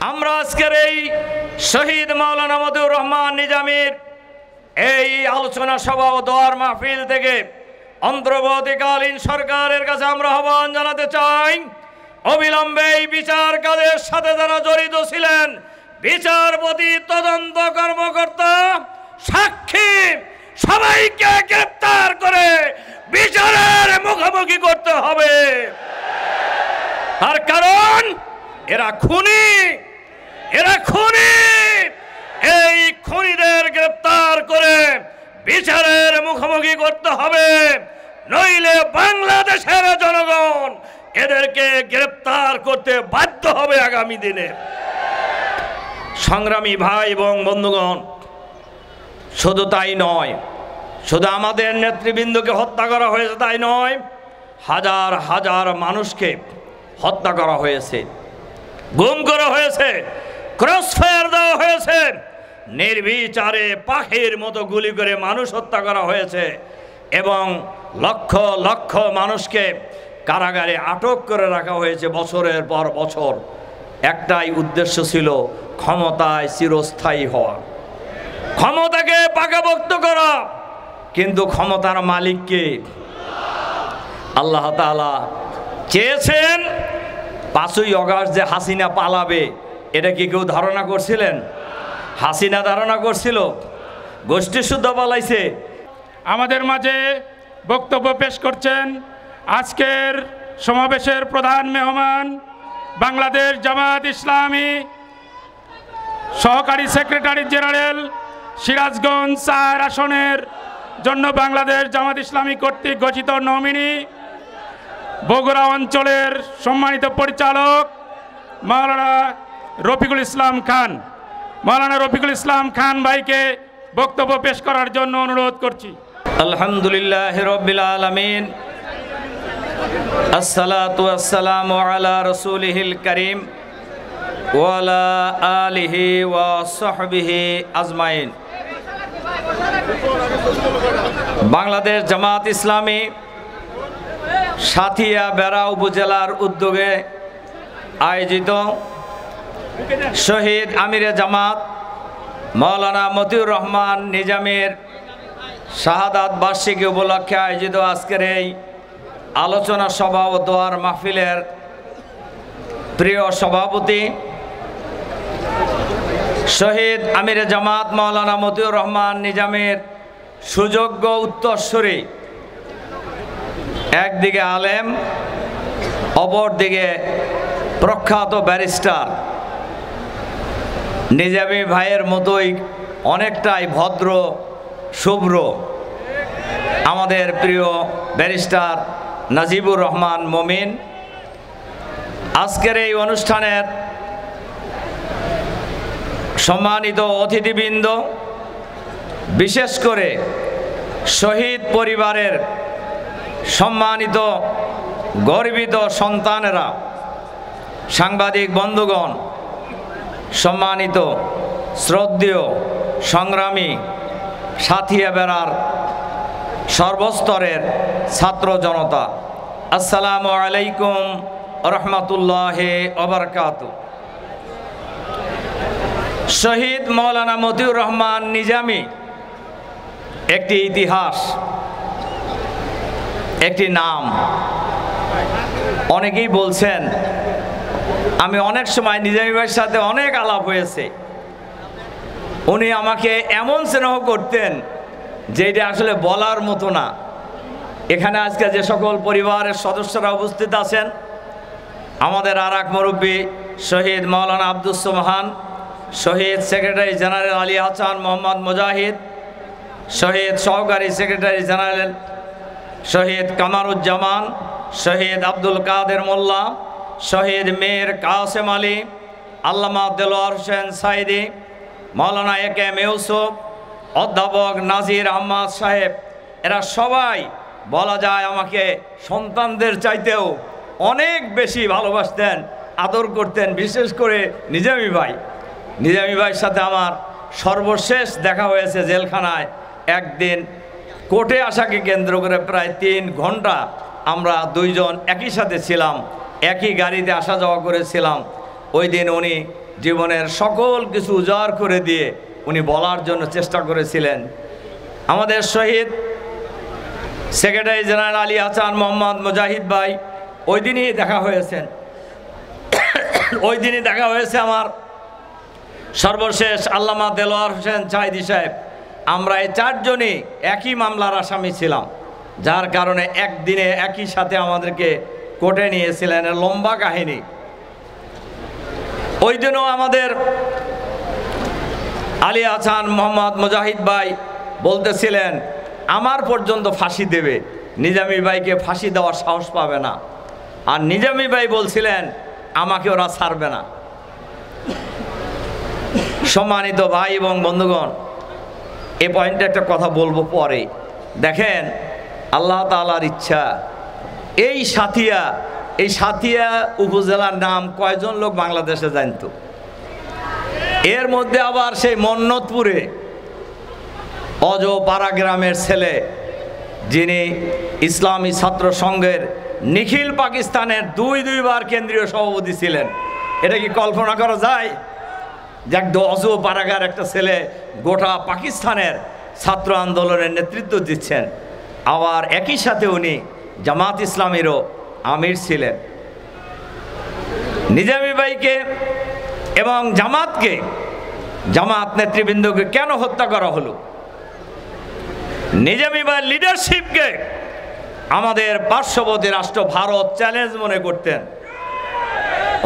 আমরা আজকের এই শহীদ মাওলানা মতিউর রহমান নিজামীর এই আলোচনা সভা ও দোয়ার মাহফিল থেকে অন্তর্বর্তীকালীন সরকারের কাছে আমরা আহ্বান জানাতে চাই, অবিলম্বে এই বিচার কাজের সাথে যারা জড়িত ছিলেন, বিচারপতি, তদন্ত কর্মকর্তা, সাক্ষী সবাইকে গ্রেফতার করে বিচারের মুখোমুখি করতে হবে। তার কারণ এরা খুনি, এই খুনিদের গ্রেফতার করে বিচারের মুখোমুখি করতে হবে, নইলে বাংলাদেশের জনগণ এদেরকে গ্রেফতার করতে বাধ্য হবে আগামী দিনে। সংগ্রামী ভাই এবং বন্ধুগণ, শুধু তাই নয়, শুধু আমাদের নেতৃবৃন্দকে হত্যা করা হয়েছে তাই নয়, হাজার হাজার মানুষকে হত্যা করা হয়েছে, গুম করা হয়েছে, ক্রসফায়ার দেওয়া হয়েছে, নির্বিচারে পাখির মতো গুলি করে মানুষ হত্যা করা হয়েছে এবং লক্ষ লক্ষ মানুষকে কারাগারে আটক করে রাখা হয়েছে বছরের পর বছর। একটাই উদ্দেশ্য ছিল ক্ষমতায় চিরস্থায়ী হওয়া, ক্ষমতাকে পাকাপোক্ত করা। কিন্তু ক্ষমতার মালিককে আল্লাহ তাআলা চেয়েছেন 5ই আগস্ট যে হাসিনা পালাবে, এটা কি কেউ ধারণা করছিলেন? হাসিনা ধারণা করছিল? গোষ্ঠী শুদ্ধ পালাইছে। আমাদের মাঝে বক্তব্য পেশ করছেন আজকের সমাবেশের প্রধান মেহমান, বাংলাদেশ জামায়াত ইসলামী সহকারী সেক্রেটারি জেনারেল, সিরাজগঞ্জ 4 আসনের জন্য বাংলাদেশ জামায়াত ইসলামী কর্তৃক ঘোষিত নমিনি, বগুড়া অঞ্চলের সম্মানিত পরিচালক মাওলানা রফিকুল ইসলাম খান। মাওলানা রফিকুল ইসলাম খান ভাইকে বক্তব্য পেশ করার জন্য অনুরোধ করছি। আলহামদুলিল্লাহ রাব্বিল আলামিন, আসসালাতু ওয়াসসালামু আলা রাসূলিহিল কারীম ওয়া আলা আলিহি ওয়া সাহবিহি আজমাইন। বাংলাদেশ জামায়াত ইসলামী সাথিয়া বেড়া উপজেলার উদ্যোগে আয়োজিত শহীদ আমিরে জামাত মাওলানা মতিউর রহমান নিজামীর শাহাদাত বার্ষিকী উপলক্ষে আয়োজিত আজকের এই আলোচনা সভা ও দোয়ার মাহফিলের প্রিয় সভাপতি শহীদ আমিরে জামাত মাওলানা মতিউর রহমান নিজামীর সুযোগ্য উত্তরসূরি, একদিকে আলেম, অপরদিকে প্রখ্যাত ব্যারিস্টার, নিজামী ভাইয়ের মতোই অনেকটাই ভদ্র শুভ্র আমাদের প্রিয় ব্যারিস্টার নাজিবুর রহমান মমিন। আজকের এই অনুষ্ঠানের সম্মানিত অতিথিবৃন্দ, বিশেষ করে শহীদ পরিবারের সম্মানিত গর্বিত সন্তানেরা, সাংবাদিক বন্ধুগণ, সম্মানিত শ্রদ্ধেয় সংগ্রামী সাথিয়া বেড়ার সর্বস্তরের ছাত্র জনতা, আসসালামু আলাইকুম রহমতুল্লাহি ওয়া বারাকাতুহু। শহীদ মাওলানা মতিউর রহমান নিজামী একটি ইতিহাস, একটি নাম। অনেকেই বলছেন, আমি অনেক সময় নিজামী ভাইয়ের সাথে অনেক আলাপ হয়েছে, উনি আমাকে এমন স্নেহ করতেন যে এটা আসলে বলার মতো না। এখানে আজকে যে সকল পরিবারের সদস্যরা উপস্থিত আছেন, আমাদের আর এক মুরব্বী শহীদ মাওলানা আব্দুস সোবহান, শহীদ সেক্রেটারি জেনারেল আলী হাসান মোহাম্মদ মুজাহিদ, শহীদ সহকারী সেক্রেটারি জেনারেল শহীদ কামারুজ্জামান, শহীদ আব্দুল কাদের মোল্লা, শহীদ মীর কাসেম আলী, আল্লামা দেলোয়ার হোসেন সাইদি, মাওলানা একেএম ইউসুফ, অধ্যাপক নাজির আহমদ সাহেব, এরা সবাই বলা যায় আমাকে সন্তানদের চাইতেও অনেক বেশি ভালোবাসতেন, আদর করতেন। বিশেষ করে নিজামী ভাইয়ের সাথে আমার সর্বশেষ দেখা হয়েছে জেলখানায়। একদিন কোর্টে আসাকে কেন্দ্র করে প্রায় 3 ঘন্টা আমরা দুইজন একই সাথে ছিলাম, একই গাড়িতে আসা যাওয়া করেছিলাম। ওই দিন উনি জীবনের সকল কিছু উজাড় করে দিয়ে উনি বলার জন্য চেষ্টা করেছিলেন। আমাদের শহীদ সেক্রেটারি জেনারেল আলী হাসান মোহাম্মদ মুজাহিদ ভাই ওই দিনই দেখা হয়েছেন। ওই দিনই দেখা হয়েছে আমার সর্বশেষ আল্লামা দেলোয়ার হোসেন চাইদি সাহেব। আমরা এই চারজনই একই মামলার আসামি ছিলাম, যার কারণে একদিনে একই সাথে আমাদেরকে কোর্টে নিয়েছিলেন। লম্বা কাহিনী। ওই দিনও আমাদের আলী হাসান মোহাম্মদ মুজাহিদ ভাই বলতেছিলেন আমার পর্যন্ত ফাঁসি দেবে, নিজামী ভাইকে ফাঁসি দেওয়ার সাহস পাবে না। আর নিজামী ভাই বলছিলেন আমাকে ওরা ছাড়বে না। সম্মানিত ভাই এবং বন্ধুগণ, এ পয়েন্টে একটা কথা বলবো পরে। দেখেন আল্লাহ তাআলার ইচ্ছা, এই সাথিয়া উপজেলার নাম কয়জন লোক বাংলাদেশে জানতো? এর মধ্যে আবার সেই মন্নতপুরে অজপাড়া গ্রামের ছেলে, যিনি ইসলামী ছাত্র সংঘের নিখিল পাকিস্তানের দুইবার কেন্দ্রীয় সভাপতি ছিলেন। এটা কি কল্পনা করা যায় যে অজপাড়াগার একটা ছেলে গোটা পাকিস্তানের ছাত্র আন্দোলনের নেতৃত্ব দিচ্ছেন? আবার একই সাথে উনি জামাত ইসলামীরও আমির ছিলেন। নিজামী ভাইকে এবং জামাত নেতৃবৃন্দকে কেন হত্যা করা হলো? নিজামী ভাইয়ের লিডারশিপকে আমাদের পার্শ্ববর্তী রাষ্ট্র ভারত চ্যালেঞ্জ মনে করতেন।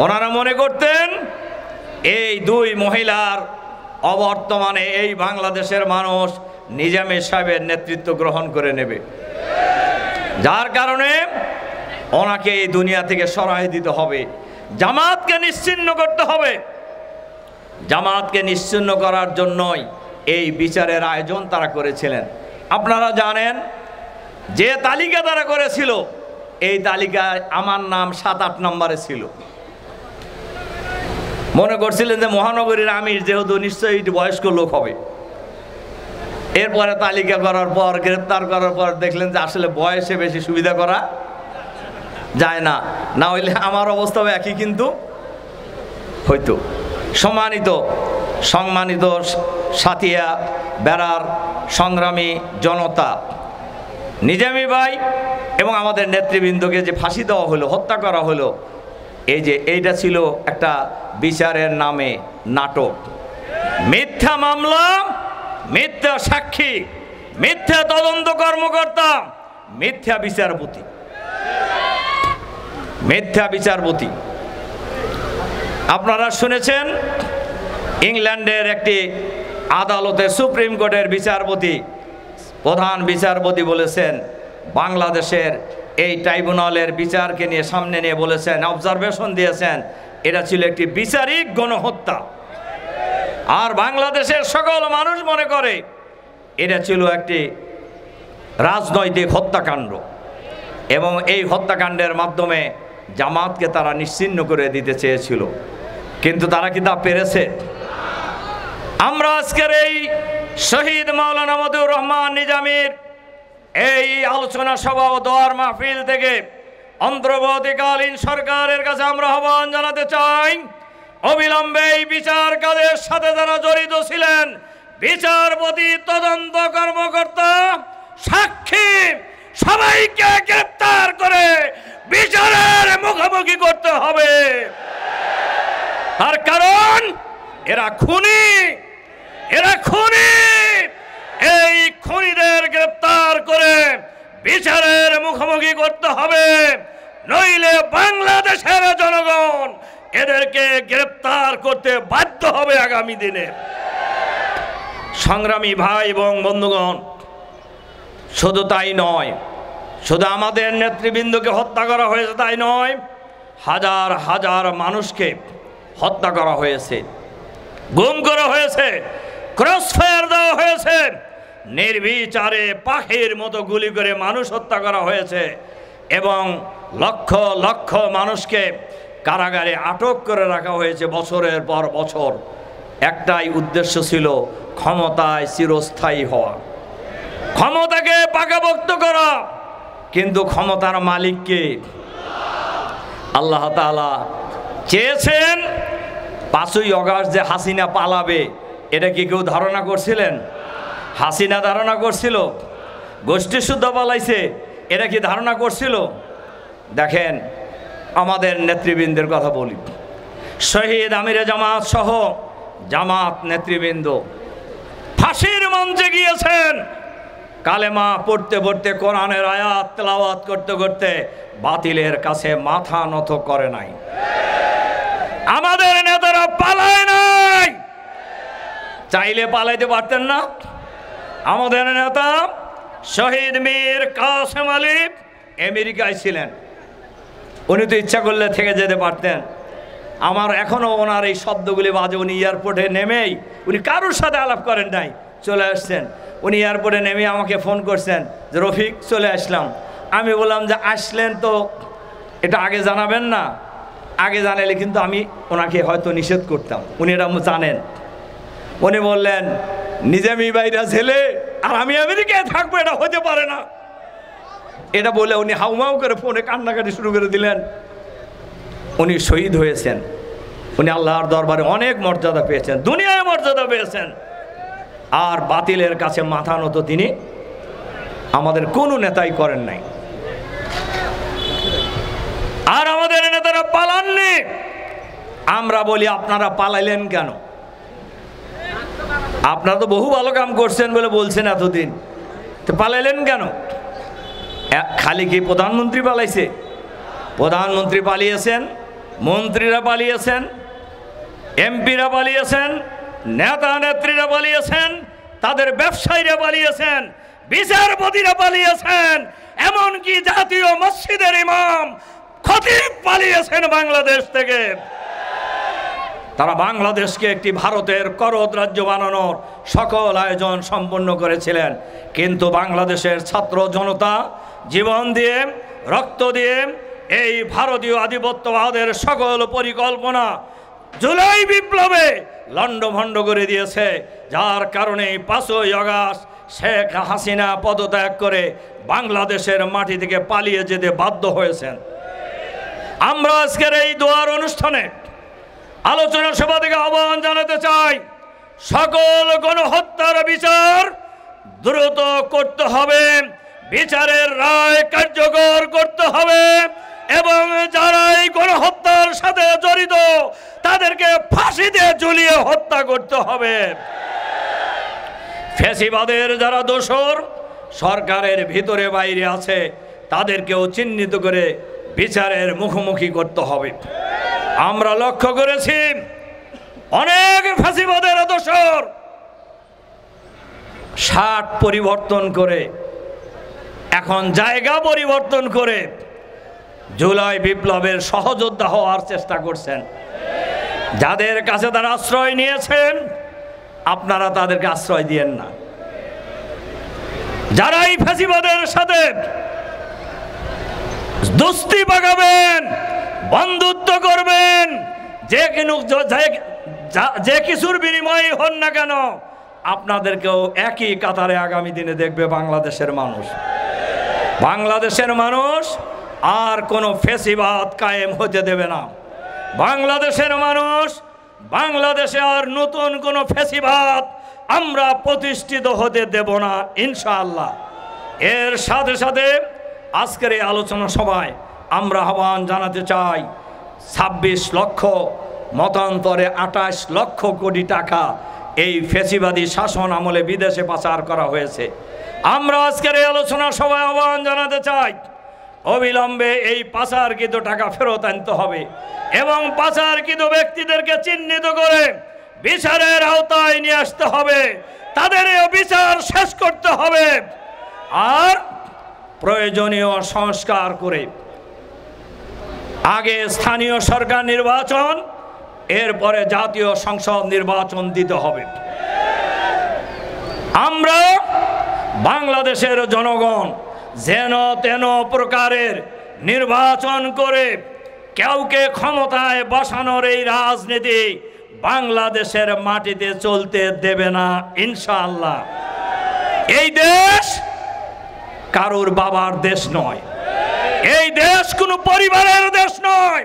ওনারা মনে করতেন এই দুই মহিলার অবর্তমানে এই বাংলাদেশের মানুষ নিজামী সাহেবের নেতৃত্ব গ্রহণ করে নেবে, যার কারণে ওনাকে এই দুনিয়া থেকে সরাই দিতে হবে, জামাতকে নিশ্চিহ্ন করতে হবে। জামাতকে নিশ্চিহ্ন করার জন্যই এই বিচারের আয়োজন তারা করেছিলেন। আপনারা জানেন যে তালিকা তারা করেছিল, এই তালিকায় আমার নাম 7-8 নম্বরে ছিল। মনে করছিলেন যে মহানগরীর আমির যেহেতু নিশ্চয়ই বয়স্ক লোক হবে। এরপরে তালিকা করার পর, গ্রেপ্তার করার পর দেখলেন যে আসলে বয়সে বেশি সুবিধা করা যায় না, না হইলে আমার অবস্থাও একই কিন্তু হয়তো। সম্মানিত সাথিয়া বেড়ার সংগ্রামী জনতা, নিজামী ভাই এবং আমাদের নেতৃবৃন্দকে যে ফাঁসি দেওয়া হলো, হত্যা করা হলো, এইটা ছিল একটা বিচারের নামে নাটক। মিথ্যা মামলা, মিথ্যা সাক্ষী, মিথ্যা তদন্ত কর্মকর্তা, মিথ্যা বিচারপতি। আপনারা শুনেছেন ইংল্যান্ডের একটি আদালতে সুপ্রিম কোর্টের প্রধান বিচারপতি বলেছেন বাংলাদেশের এই ট্রাইব্যুনালের বিচারকে নিয়ে সামনে নিয়ে বলেছেন, অবজারভেশন দিয়েছেন, এটা ছিল একটি বিচারিক গণহত্যা। আর বাংলাদেশের সকল মানুষ মনে করে এটা ছিল একটি রাজনৈতিক হত্যাকাণ্ড, এবং এই হত্যাকাণ্ডের মাধ্যমে জামাতকে তারা নিশ্চিহ্ন করে দিতে চেয়েছিল। কিন্তু তারা কি তা পেরেছে? আমরা আজকের এই শহীদ মাওলানা মতিউর রহমান নিজামীর এই আলোচনা সভা ও দোয়ার মাহফিল থেকে অন্তর্বর্তীকালীন সরকারের কাছে আমরা আহ্বান জানাতে চাই, অবিলম্বে এই বিচার কাজের সাথে যারা জড়িত ছিলেন, বিচারপতি, তদন্ত কর্মকর্তা, সাক্ষী, সবাইকে গ্রেফতার করে বিচারের মুখোমুখি করতে হবে। তার কারণ এরা খুনি। এই খুনিদের গ্রেফতার করে বিচারের মুখোমুখি করতে হবে, নইলে বাংলাদেশের জনগণ এদেরকে গ্রেফতার করতে বাধ্য হবে আগামী দিনে। সংগ্রামী ভাই এবং বন্ধুগণ, শুধু তাই নয়, শুধু আমাদের নেতৃবৃন্দকে হত্যা করা হয়েছে তাই নয়, হাজার হাজার মানুষকে হত্যা করা হয়েছে, গুম করা হয়েছে, ক্রসফায়ার দেওয়া হয়েছে, নির্বিচারে পাখির মতো গুলি করে মানুষ হত্যা করা হয়েছে, এবং লক্ষ লক্ষ মানুষকে কারাগারে আটক করে রাখা হয়েছে বছরের পর বছর। একটাই উদ্দেশ্য ছিল ক্ষমতায় চিরস্থায়ী হওয়া, ক্ষমতাকে পাকাপোক্ত করা। কিন্তু ক্ষমতার মালিককে আল্লাহ তাআলা চেয়েছেন 5ই আগস্ট যে হাসিনা পালাবে এটা কি কেউ ধারণা করছিলেন? হাসিনা ধারণা করছিল? গোষ্ঠী শুদ্ধ পালাইছে এটা কি ধারণা করছিল? দেখেন আমাদের নেতৃবৃন্দের কথা বলি, শহীদ আমিরে জামাত সহ জামাত নেতৃবৃন্দ ফাঁসির মঞ্চে গিয়েছেন, কালেমা পড়তে পড়তে, কোরআনের আয়াত তেলাওয়াত করতে করতে বাতিলের কাছে মাথা নত করে নাই। আমাদের নেতারা পালায় নাই, চাইলে পালাইতে পারতেন না। আমাদের নেতা শহীদ মীর কাসেম আলী আমেরিকায় ছিলেন, উনি তো ইচ্ছা করলে থেকে যেতে পারতেন। আমার এখনও ওনার এই শব্দগুলি বাজে। উনি এয়ারপোর্টে নেমেই, উনি কারোর সাথে আলাপ করেন নাই, চলে আসছেন। উনি এয়ারপোর্টে নেমে আমাকে ফোন করছেন যে রফিক চলে আসলাম। আমি বললাম যে আসলেন তো এটা আগে জানাবেন না? আগে জানালে কিন্তু আমি ওনাকে হয়তো নিষেধ করতাম, উনি এটা জানেন। উনি বললেন নিজামী ভাইরা ছেলে আর আমি আমেরিকায় থাকবো, এটা হতে পারে না। এটা বলে উনি হাউমাউ করে ফোনে কান্নাকাটি শুরু করে দিলেন। উনি শহীদ হয়েছেন, উনি আল্লাহর দরবারে অনেক মর্যাদা পেয়েছেন, দুনিয়ায় মর্যাদা পেয়েছেন। আর বাতিলের কাছে মাথা নত তিনি আমাদের কোনো নেতাই করেন নাই। আর আমাদের নেতারা পালাননি। আমরা বলি আপনারা পালাইলেন কেন? আপনারা তো বহু ভালো কাম করছেন বলে বলছেন এতদিন, তো পালাইলেন কেন? খালি কি প্রধানমন্ত্রী পালাইছে? প্রধানমন্ত্রী পালিয়েছেন, মন্ত্রীরা পালিয়েছেন, এমপিরা পালিয়েছেন, নেতা নেত্রীরা পালিয়েছেন, তাদের ব্যবসায়ীরা পালিয়েছেন, বিচারপতিরা পালিয়েছেন, এমনকি জাতীয় মসজিদের ইমাম খতিব পালিয়েছেন বাংলাদেশ থেকে। তারা বাংলাদেশকে একটি ভারতের করদ রাজ্য বানানোর সকল আয়োজন সম্পন্ন করেছিলেন, কিন্তু বাংলাদেশের ছাত্র জনতা জীবন দিয়ে, রক্ত দিয়ে এই ভারতীয় আধিপত্যবাদের সকল পরিকল্পনা জুলাই বিপ্লবে লণ্ডভণ্ড করে দিয়েছে। যার কারণে 5ই আগস্ট শেখ হাসিনা পদত্যাগ করে বাংলাদেশের মাটি থেকে পালিয়ে যেতে বাধ্য হয়েছেন। আমরা আজকের এই দোয়ার অনুষ্ঠানে আলোচনা সভা থেকে আহ্বান জানাতে চাই, সকল গণহত্যার বিচার দ্রুত করতে হবে, বিচারের রায় কার্যকর করতে হবে এবং যারা এই গণহত্যার সাথে জড়িত তাদেরকে ফাঁসিতে ঝুলিয়ে হত্যা করতে হবে। ফ্যাসিবাদের যারা দোষর সরকারের ভিতরে বাইরে আছে তাদেরকেও চিহ্নিত করে বিচারের মুখোমুখি করতে হবে। আমরা লক্ষ্য করেছি অনেক ফ্যাসিবাদের দোষর শার্ট পরিবর্তন করে, এখন জায়গা পরিবর্তন করে জুলাই বিপ্লবের সহযোদ্ধা হওয়ার চেষ্টা করছেন। যাদের কাছে তারা আশ্রয় নিয়েছেন আপনারা তাদেরকে আশ্রয় দিয়েন না। যারা এই ফ্যাসিবাদের সাথে দোস্তি পাকাবেন, বন্ধুত্ব করবেন, যে কিছুর বিনিময়ে হন না কেন, আপনাদেরকেও একই কাতারে আগামী দিনে দেখবে বাংলাদেশের মানুষ। বাংলাদেশের মানুষ আর কোনো ফ্যাসিবাদ কায়েম হতে দেবে না। বাংলাদেশের মানুষ, বাংলাদেশে আর নতুন কোনো ফ্যাসিবাদ আমরা প্রতিষ্ঠিত হতে দেব না ইনশাআল্লাহ। এর সাথে সাথে আজকের এই আলোচনা সভায় আমরা আহ্বান জানাতে চাই, 26 লক্ষ মতান্তরে 28 লক্ষ কোটি টাকা এই ফ্যাসিবাদী শাসন আমলে বিদেশে পাচার করা হয়েছে। আমরা আজকের এই আলোচনা সভায় আহ্বান জানাতে চাই, অবিলম্বে এই পাচারকৃত টাকা ফেরত আনতে হবে এবং পাচারকৃত ব্যক্তিদেরকে চিহ্নিত করে বিচারের আওতায় নিয়ে আসতে হবে, তাদের বিচার শেষ করতে হবে। আর প্রয়োজনীয় সংস্কার করে আগে স্থানীয় সরকার নির্বাচন, এরপরে জাতীয় সংসদ নির্বাচন দিতে হবে। আমরা বাংলাদেশের জনগণ যেন তেন প্রকারের নির্বাচন করে কাউকে ক্ষমতায় বসানোর এই রাজনীতি বাংলাদেশের মাটিতে চলতে দেবে না ইনশাআল্লাহ। এই দেশ কারোর বাবার দেশ নয়, এই দেশ কোনো পরিবারের দেশ নয়,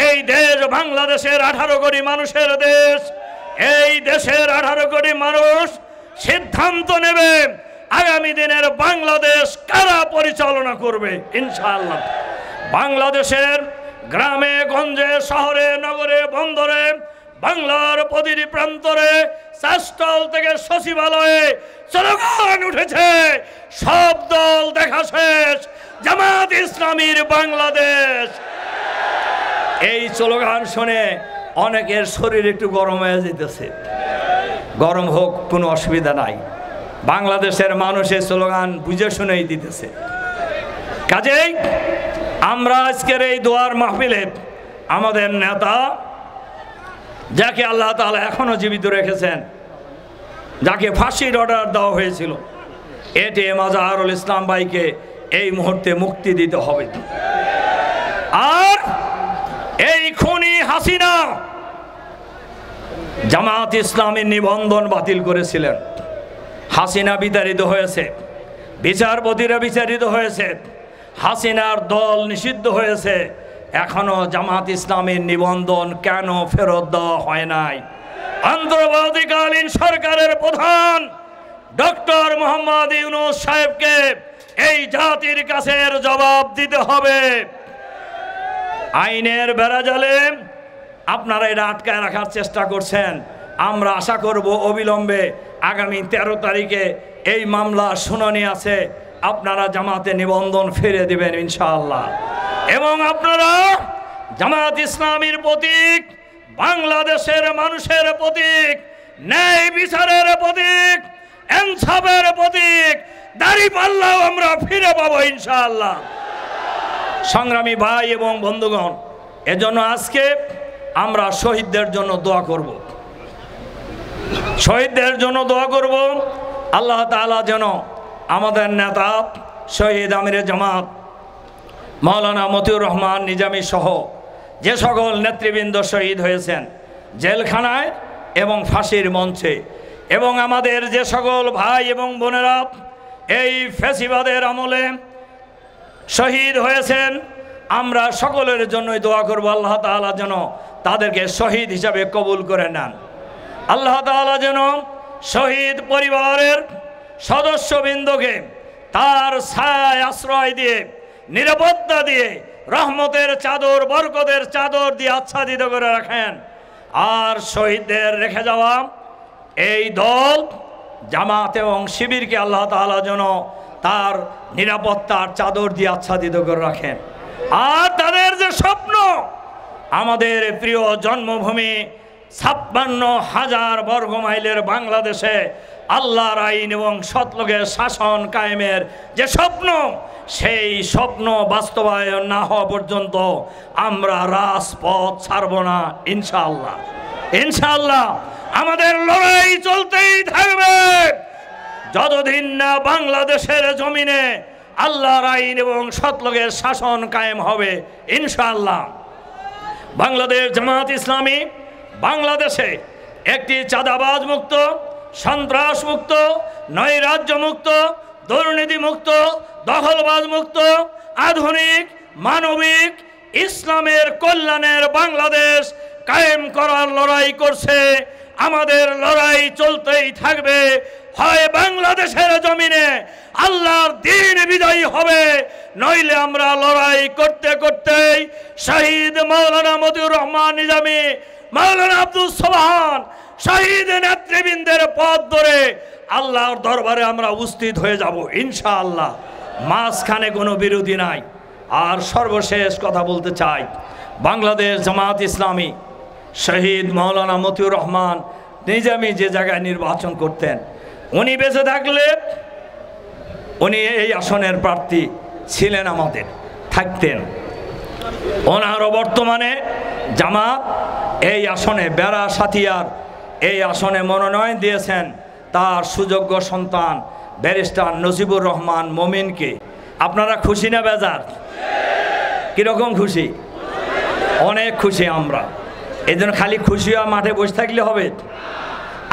এই দেশ বাংলাদেশের 18 কোটি মানুষের দেশ। এই দেশের 18 কোটি মানুষ সিদ্ধান্ত নেবে আগামী দিনের বাংলাদেশ কারা পরিচালনা করবে। ইনশাআল্লাহ বাংলাদেশের গ্রামে গঞ্জে শহরে নগরে বন্দরে বাংলার প্রতিটি প্রান্তরে চাষস্থল থেকে সচিবালয়ে স্লোগান উঠেছে, সব দল দেখা শেষ, জামাত ইসলামীর বাংলাদেশ। এই স্লোগান শুনে অনেকের শরীর একটু গরম হয়ে যেতেছে। গরম হোক, কোনো অসুবিধা নাই, বাংলাদেশের মানুষের স্লোগান বুঝে শুনেই দিতেছে। কাজেই আমরা আজকের এই দোয়ার মাহফিলে আমাদের নেতা, যাকে আল্লাহ তাআলা এখনো জীবিত রেখেছেন, যাকে ফাঁসির অর্ডার দেওয়া হয়েছিল, এটিএম আজহারুল ইসলাম ভাইকে এই মুহূর্তে মুক্তি দিতে হবে। আর এই খুনি হাসিনা জামাত ইসলামের নিবন্ধন বাতিল করেছিলেন, হাসিনা বিতাড়িত হয়েছে, বিচারপতিরা বিচারিত হয়েছে, হাসিনার দল নিষিদ্ধ হয়েছে, এখনো জামাত ইসলামের নিবন্ধন কেন ফেরত দেওয়া হয় নাই? অন্তর্বর্তীকালীন সরকারের প্রধান ডক্টর মোহাম্মদ ইউনূস সাহেবকে এই জাতির কাছে জবাব দিতে হবে। আইনের বেড়াজালে আপনারা এটা আটকায় রাখার চেষ্টা করছেন। আমরা আশা করব অবিলম্বে আগামী 13 তারিখে এই মামলা শুনানি আছে, আপনারা জামাতে নিবন্ধন ফিরে দিবেন ইনশাআল্লাহ। এবং আপনারা জামাত ইসলামীর প্রতীক, বাংলাদেশের মানুষের প্রতীক, ন্যায় বিচারের প্রতীক, ইনসাফের প্রতীক দাঁড়িপাল্লাও আমরা ফিরে পাবো ইনশাআল্লাহ। সংগ্রামী ভাই এবং বন্ধুগণ, এজন্য আজকে আমরা শহীদদের জন্য দোয়া করব, শহীদদের জন্য দোয়া করব। আল্লাহ তাআলা যেন আমাদের নেতা শহীদ আমিরে জামাত মাওলানা মতিউর রহমান নিজামী সহ যে সকল নেতৃবৃন্দ শহীদ হয়েছেন জেলখানায় এবং ফাঁসির মঞ্চে, এবং আমাদের যে সকল ভাই এবং বোনেরা এই ফ্যাসিবাদের আমলে শহীদ হয়েছেন, আমরা সকলের জন্যই দোয়া করব আল্লাহ তাআলা যেন তাদেরকে শহীদ হিসাবে কবুল করে নেন। আল্লাহ তাআলা যেন শহীদ পরিবারের সদস্যবৃন্দকে তার ছায়ায় আশ্রয় দিয়ে, নিরাপত্তা দিয়ে, রহমতের চাদর, বরকতের চাদর দিয়ে আচ্ছাদিত করে রাখেন। আর শহীদদের রেখে যাওয়া এই দল জামাত এবং শিবিরকে আল্লাহ তাআলা যেন তার নিরাপত্তার চাদর দিয়ে আচ্ছাদিত করে রাখেন। আর তাদের যে স্বপ্ন, আমাদের প্রিয় জন্মভূমি 56,000 বর্গ মাইলের বাংলাদেশে আল্লাহর আইন এবং সৎলোকের শাসন কায়েমের যে স্বপ্ন, সেই স্বপ্ন বাস্তবায়ন না হওয়া পর্যন্ত আমরা রাজপথ ছাড়ব না ইনশাআল্লাহ। ইনশাআল্লাহ আমাদের লড়াই চলতেই থাকবে যতদিন না বাংলাদেশের জমিনে আল্লাহর আইন এবং সৎলোকের শাসন কায়েম হবে ইনশাআল্লাহ। বাংলাদেশ জামাত ইসলামী বাংলাদেশে একটি চাঁদাবাজ মুক্ত, সন্ত্রাস মুক্ত, নৈরাজ্য মুক্ত, দুর্নীতি মুক্ত, দখলবাজ মুক্ত, আধুনিক মানবিক ইসলামের কল্যাণের বাংলাদেশ কায়েম করার লড়াই করছে। আমাদের লড়াই চলতেই থাকবে। হয় বাংলাদেশের জমিনে আল্লাহর দ্বীন বিজয়ী হবে, নইলে আমরা লড়াই করতে করতেই শহীদ মাওলানা মতিউর রহমান নিজামী, মাওলানা আব্দুল সোবহান শহীদ নেতৃবৃন্দের পথ ধরে আল্লাহর দরবারে আমরা উপস্থিত হয়ে যাব ইনশাআল্লাহ। মাঝখানে কোনো বিরোধী নাই। আর সর্বশেষ কথা বলতে চাই, বাংলাদেশ জামাত ইসলামী শহীদ মাওলানা মতিউর রহমান নিজামী যে জায়গায় নির্বাচন করতেন, উনি বেঁচে থাকলে উনি এই আসনের প্রার্থী ছিলেন, আমাদের থাকতেন। ওনারও বর্তমানে জামাত এই আসনে বেড়া সাথিয়ার এই আসনে মনোনয়ন দিয়েছেন তার সুযোগ্য সন্তান ব্যারিস্টার নজিবুর রহমান মমিনকে। আপনারা খুশি না বেজার? কীরকম খুশি? অনেক খুশি আমরা। এই জন্য খালি খুশি হওয়া মাঠে বসে থাকলে হবে,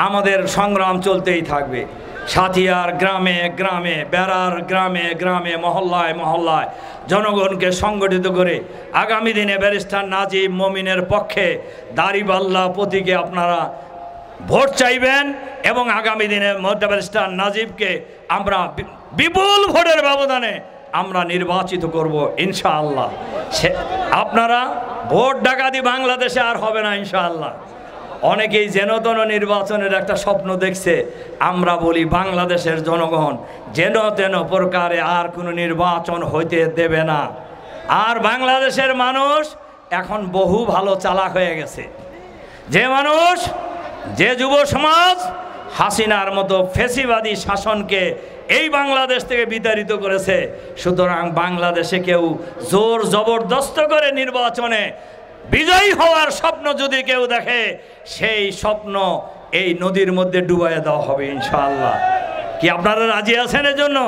আমাদের সংগ্রাম চলতেই থাকবে। সাথিয়ার গ্রামে গ্রামে, বেড়ার গ্রামে গ্রামে, মহল্লায় মহল্লায় জনগণকে সংগঠিত করে আগামী দিনে ব্যারিস্টার নাজিব মমিনের পক্ষে দাড়িপাল্লা প্রতীকে আপনারা ভোট চাইবেন এবং আগামী দিনে ব্যারিস্টার নাজিবকে আমরা বিপুল ভোটের ব্যবধানে আমরা নির্বাচিত করব ইনশাআল্লাহ। আপনারা ভোট ডাকাতি বাংলাদেশে আর হবে না ইনশাআল্লাহ। অনেকেই যেন তেন নির্বাচনের একটা স্বপ্ন দেখছে, আমরা বলি বাংলাদেশের জনগণ যেন তেন প্রকারে আর কোনো নির্বাচন হইতে দেবে না। আর বাংলাদেশের মানুষ এখন বহু ভালো চালাক হয়ে গেছে। যে মানুষ, যে যুব সমাজ হাসিনার মতো ফ্যাসিবাদী শাসনকে এই বাংলাদেশ থেকে বিতাড়িত করেছে, সুতরাং বাংলাদেশে কেউ জোর জবরদস্ত করে নির্বাচনে বিজয়ী হওয়ার স্বপ্ন যদি কেউ দেখে, সেই স্বপ্ন এই নদীর মধ্যে ডুবাইয়ে দেওয়া হবে ইনশাআল্লাহ। কি আপনারা রাজি আছেন এজন্য?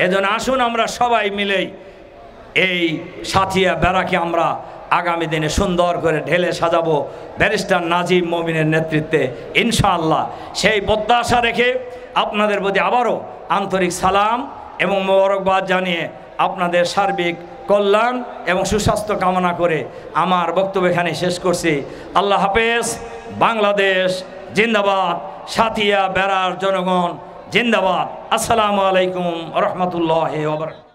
এজন্য আসুন আমরা সবাই মিলেই এই সাথিয়া বেড়াকে আমরা আগামী দিনে সুন্দর করে ঢেলে সাজাবো ব্যারিস্টার নাজিব মমিনের নেতৃত্বে ইনশাআল্লাহ। সেই প্রত্যাশা রেখে আপনাদের প্রতি আবারও আন্তরিক সালাম এবং মোবারকবাদ জানিয়ে আপনাদের সার্বিক কল্যাণ এবং সুস্বাস্থ্য কামনা করে আমার বক্তব্য এখানে শেষ করছি। আল্লাহ হাফেজ। বাংলাদেশ জিন্দাবাদ। সাথিয়া বেড়ার জনগণ জিন্দাবাদ। আসসালামু আলাইকুম রহমতুল্লাহ।